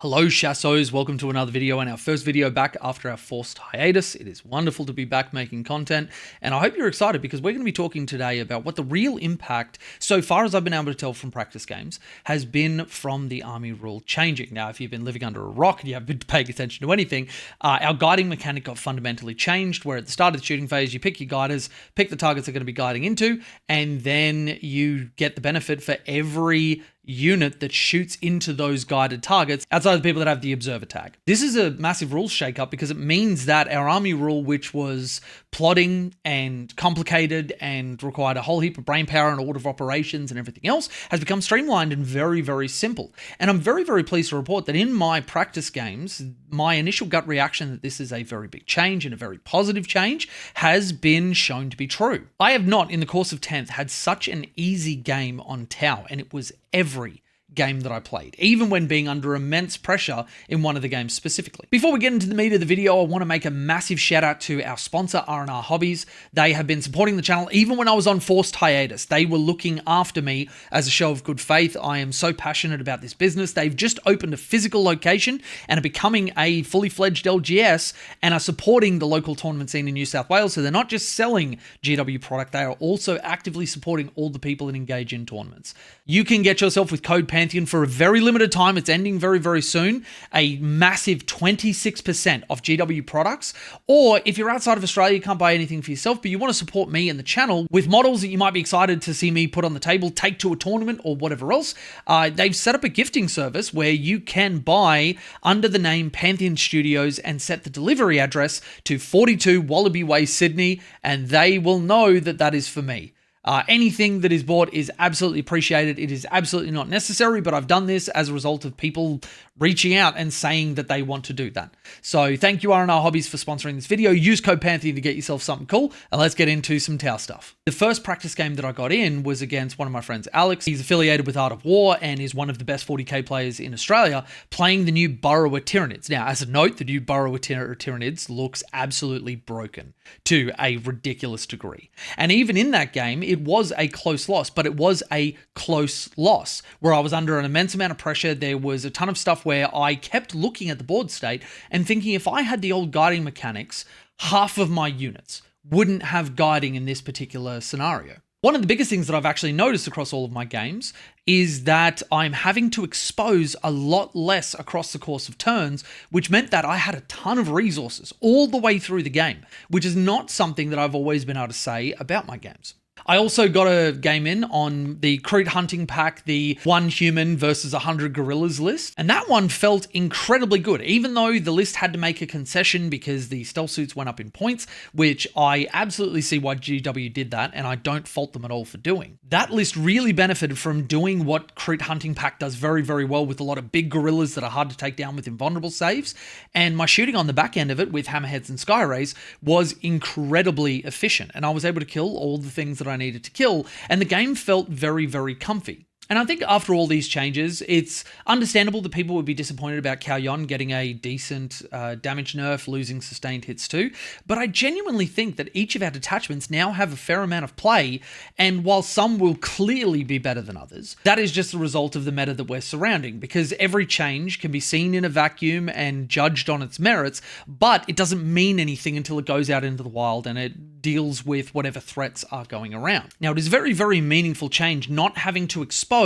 Hello Chassos, welcome to another video and our first video back after our forced hiatus. It is wonderful to be back making content, and I hope you're excited because we're going to be talking today about what the real impact, so far as I've been able to tell from practice games, has been from the army rule changing. Now, if you've been living under a rock and you haven't been paying attention to anything, our guiding mechanic got fundamentally changed, where at the start of the shooting phase, you pick your guiders, pick the targets they're going to be guiding into, and then you get the benefit for every unit that shoots into those guided targets outside of the people that have the observer tag. This is a massive rules shakeup because it means that our army rule, which was plotting and complicated and required a whole heap of brain power and order of operations and everything else, has become streamlined and very, very simple. And I'm very, very pleased to report that in my practice games, my initial gut reaction that this is a very big change and a very positive change has been shown to be true. I have not, in the course of 10th, had such an easy game on Tau, and it was every game that I played, even when being under immense pressure in one of the games specifically. Before we get into the meat of the video, I want to make a massive shout out to our sponsor, R&R Hobbies. They have been supporting the channel even when I was on forced hiatus. They were looking after me as a show of good faith. I am so passionate about this business. They've just opened a physical location and are becoming a fully fledged LGS and are supporting the local tournament scene in New South Wales. So they're not just selling GW product, they are also actively supporting all the people that engage in tournaments. You can get yourself with code Pantheon for a very limited time. It's ending very, very soon. A massive 26% off GW products. Or if you're outside of Australia, you can't buy anything for yourself, but you want to support me and the channel with models that you might be excited to see me put on the table, take to a tournament or whatever else. They've set up a gifting service where you can buy under the name Pantheon Studios and set the delivery address to 42 Wallaby Way, Sydney, and they will know that that is for me. Anything that is bought is absolutely appreciated. It is absolutely not necessary, but I've done this as a result of people reaching out and saying that they want to do that. So thank you, R&R Hobbies, for sponsoring this video. Use code Pantheon to get yourself something cool, and let's get into some Tau stuff. The first practice game that I got in was against one of my friends, Alex. He's affiliated with Art of War and is one of the best 40k players in Australia, playing the new Burrower Tyranids. Now, as a note, the new Burrower Tyranids looks absolutely broken to a ridiculous degree. And even in that game, it was a close loss, but it was a close loss where I was under an immense amount of pressure. There was a ton of stuff where I kept looking at the board state and thinking if I had the old guiding mechanics, half of my units wouldn't have guiding in this particular scenario. One of the biggest things that I've actually noticed across all of my games is that I'm having to expose a lot less across the course of turns, which meant that I had a ton of resources all the way through the game, which is not something that I've always been able to say about my games. I also got a game in on the Kroot Hunting Pack, the 1 human versus 100 gorillas list, and that one felt incredibly good, even though the list had to make a concession because the stealth suits went up in points, which I absolutely see why GW did that, and I don't fault them at all for doing. That list really benefited from doing what Kroot Hunting Pack does very, very well with a lot of big gorillas that are hard to take down with invulnerable saves, and my shooting on the back end of it with hammerheads and skyrays was incredibly efficient, and I was able to kill all the things that I needed to kill, and the game felt very, very comfy. And I think after all these changes, it's understandable that people would be disappointed about Cao Yon getting a decent damage nerf, losing sustained hits too. But I genuinely think that each of our detachments now have a fair amount of play, and while some will clearly be better than others, that is just a result of the meta that we're surrounding, because every change can be seen in a vacuum and judged on its merits, but it doesn't mean anything until it goes out into the wild and it deals with whatever threats are going around. Now, it is a very, very meaningful change not having to expose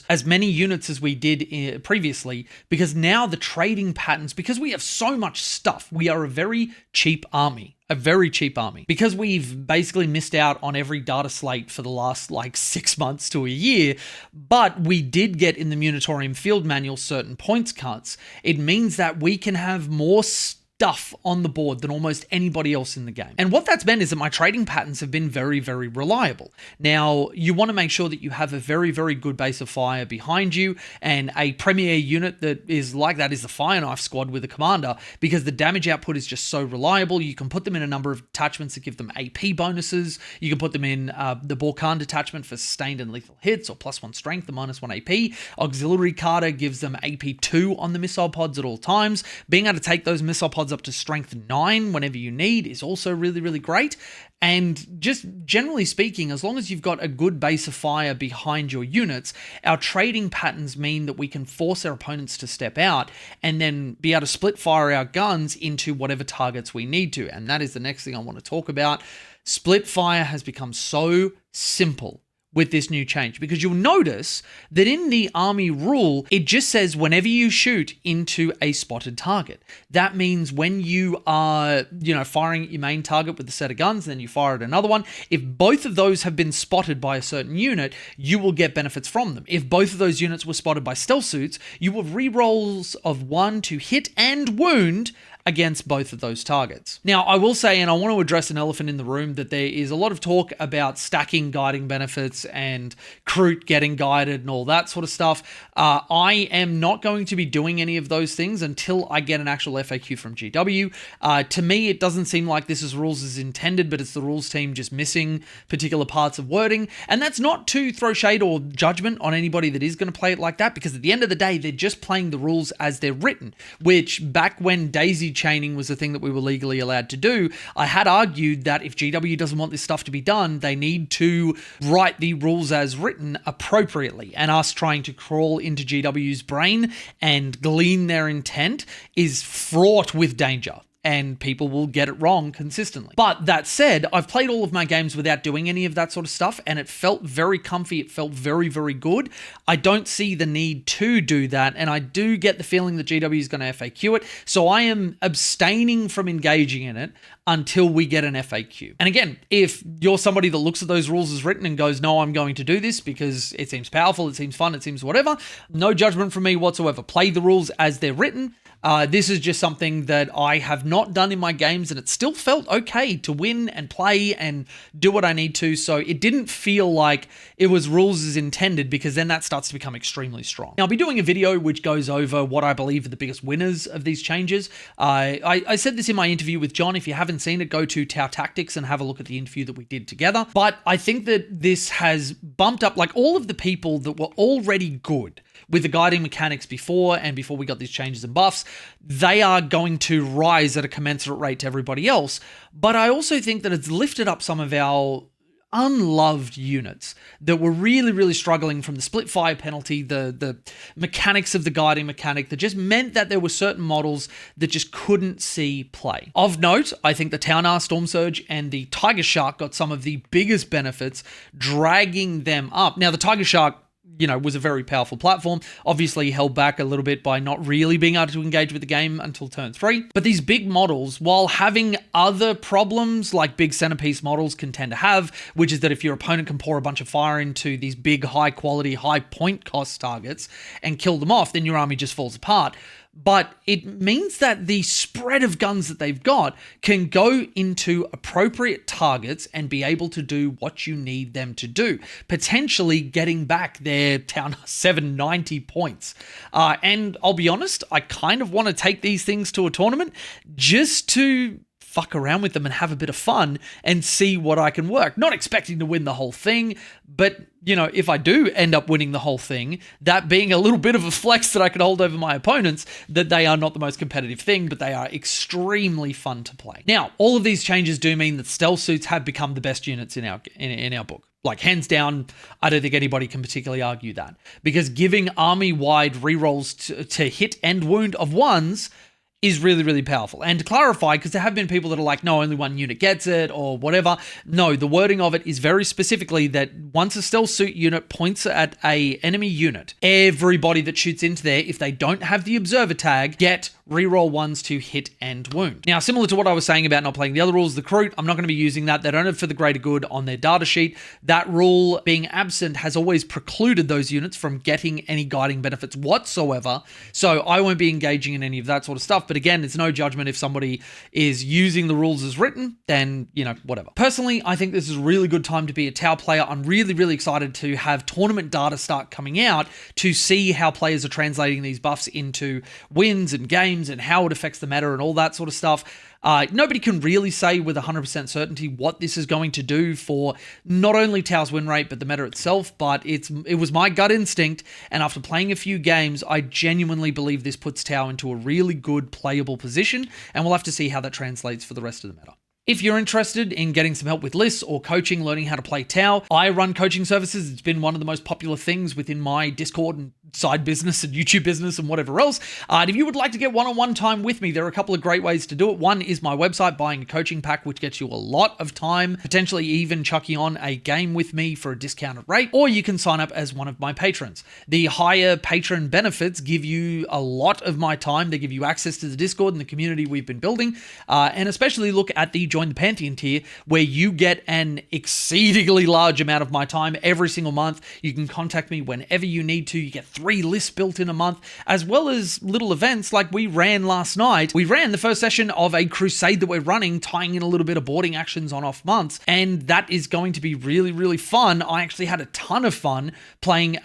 as many units as we did previously, because now the trading patterns, because we have so much stuff, we are a very cheap army. A very cheap army. Because we've basically missed out on every data slate for the last 6 months to a year, but we did get in the Munitorium Field Manual certain points cuts, it means that we can have more stuff on the board than almost anybody else in the game. And what that's meant is that my trading patterns have been very, very reliable. Now, you want to make sure that you have a very, very good base of fire behind you, and a premier unit that is like that is the Fire Knife Squad with a commander, because the damage output is just so reliable. You can put them in a number of detachments that give them AP bonuses. You can put them in the Borkan detachment for sustained and lethal hits, or +1 strength and -1 AP. Auxiliary Carter gives them AP 2 on the missile pods at all times. Being able to take those missile pods up to strength 9 whenever you need is also really, really great. And just generally speaking, as long as you've got a good base of fire behind your units, our trading patterns mean that we can force our opponents to step out and then be able to split fire our guns into whatever targets we need to. And that is the next thing I want to talk about. Split fire has become so simple with this new change, because you'll notice that in the army rule, it just says whenever you shoot into a spotted target. That means when you are, firing at your main target with a set of guns, then you fire at another one. If both of those have been spotted by a certain unit, you will get benefits from them. If both of those units were spotted by stealth suits, you will have rerolls of 1 to hit and wound against both of those targets. Now, I will say, and I want to address an elephant in the room, that there is a lot of talk about stacking guiding benefits and Kroot getting guided and all that sort of stuff. I am not going to be doing any of those things until I get an actual FAQ from GW. To me, it doesn't seem like this is rules as intended, but it's the rules team just missing particular parts of wording. And that's not to throw shade or judgment on anybody that is going to play it like that, because at the end of the day, they're just playing the rules as they're written, which back when daisy chaining was the thing that we were legally allowed to do, I had argued that if GW doesn't want this stuff to be done, they need to write the rules as written appropriately. And us trying to crawl into GW's brain and glean their intent is fraught with danger, and people will get it wrong consistently. But that said, I've played all of my games without doing any of that sort of stuff, and it felt very comfy. It felt very, very good. I don't see the need to do that, and I do get the feeling that GW is going to FAQ it, so I am abstaining from engaging in it until we get an FAQ. And again, if you're somebody that looks at those rules as written and goes, no, I'm going to do this because it seems powerful, it seems fun, it seems whatever, no judgment from me whatsoever. Play the rules as they're written. This is just something that I have not done in my games, and it still felt okay to win and play and do what I need to. So it didn't feel like it was rules as intended, because then that starts to become extremely strong. Now, I'll be doing a video which goes over what I believe are the biggest winners of these changes. I said this in my interview with John. If you haven't seen it, go to Tau Tactics and have a look at the interview that we did together. But I think that this has bumped up, like, all of the people that were already good with the guiding mechanics before we got these changes and buffs, they are going to rise at a commensurate rate to everybody else. But I also think that it's lifted up some of our unloved units that were really, really struggling from the split fire penalty, the mechanics of the guiding mechanic that just meant that there were certain models that just couldn't see play. Of note, I think the Taunar Storm Surge and the Tiger Shark got some of the biggest benefits, dragging them up. Now, the Tiger Shark, was a very powerful platform, obviously held back a little bit by not really being able to engage with the game until turn 3. But these big models, while having other problems like big centerpiece models can tend to have, which is that if your opponent can pour a bunch of fire into these big, high quality, high point cost targets and kill them off, then your army just falls apart. But it means that the spread of guns that they've got can go into appropriate targets and be able to do what you need them to do, potentially getting back their Town 790 points. And I'll be honest, I kind of want to take these things to a tournament just to fuck around with them and have a bit of fun and see what I can work. Not expecting to win the whole thing, but if I do end up winning the whole thing, that being a little bit of a flex that I can hold over my opponents, that they are not the most competitive thing, but they are extremely fun to play. Now, all of these changes do mean that stealth suits have become the best units in our book. Like, hands down, I don't think anybody can particularly argue that, because giving army-wide rerolls to hit and wound of 1s is really, really powerful. And to clarify, because there have been people that are like, no, only one unit gets it or whatever. No, the wording of it is very specifically that once a stealth suit unit points at a enemy unit, everybody that shoots into there, if they don't have the observer tag, get reroll 1s to hit and wound. Now, similar to what I was saying about not playing the other rules, the Kroot, I'm not going to be using that. They don't have for the greater good on their data sheet. That rule being absent has always precluded those units from getting any guiding benefits whatsoever. So I won't be engaging in any of that sort of stuff. But again, it's no judgment if somebody is using the rules as written, then, whatever. Personally, I think this is a really good time to be a Tau player. I'm really, really excited to have tournament data start coming out to see how players are translating these buffs into wins and games and how it affects the meta and all that sort of stuff. Nobody can really say with 100% certainty what this is going to do for not only Tau's win rate, but the meta itself, but it was my gut instinct, and after playing a few games, I genuinely believe this puts Tau into a really good playable position, and we'll have to see how that translates for the rest of the meta. If you're interested in getting some help with lists or coaching, learning how to play Tau, I run coaching services. It's been one of the most popular things within my Discord and side business and YouTube business and whatever else. And if you would like to get one-on-one time with me, there are a couple of great ways to do it. One is my website, buying a coaching pack, which gets you a lot of time, potentially even chucking on a game with me for a discounted rate, or you can sign up as one of my patrons. The higher patron benefits give you a lot of my time. They give you access to the Discord and the community we've been building, and especially look at the Join the Pantheon tier, where you get an exceedingly large amount of my time every single month. You can contact me whenever you need to. You get 3 lists built in a month, as well as little events like we ran last night. We ran the first session of a crusade that we're running, tying in a little bit of boarding actions on off months, and that is going to be really, really fun. I actually had a ton of fun playing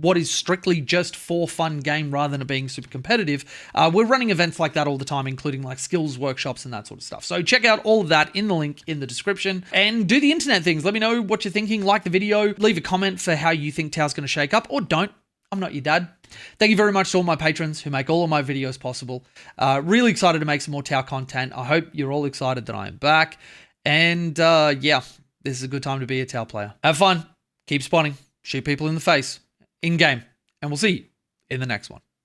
what is strictly just for fun game rather than it being super competitive. We're running events like that all the time, including like skills workshops and that sort of stuff. So check out all of that in the link in the description, and do the internet things. Let me know what you're thinking. Like the video, leave a comment for how you think Tau's going to shake up, or don't. I'm not your dad. Thank you very much to all my patrons who make all of my videos possible. Really excited to make some more Tau content. I hope you're all excited that I am back. And yeah, this is a good time to be a Tau player. Have fun, keep spawning, shoot people in the face, in game, and we'll see you in the next one.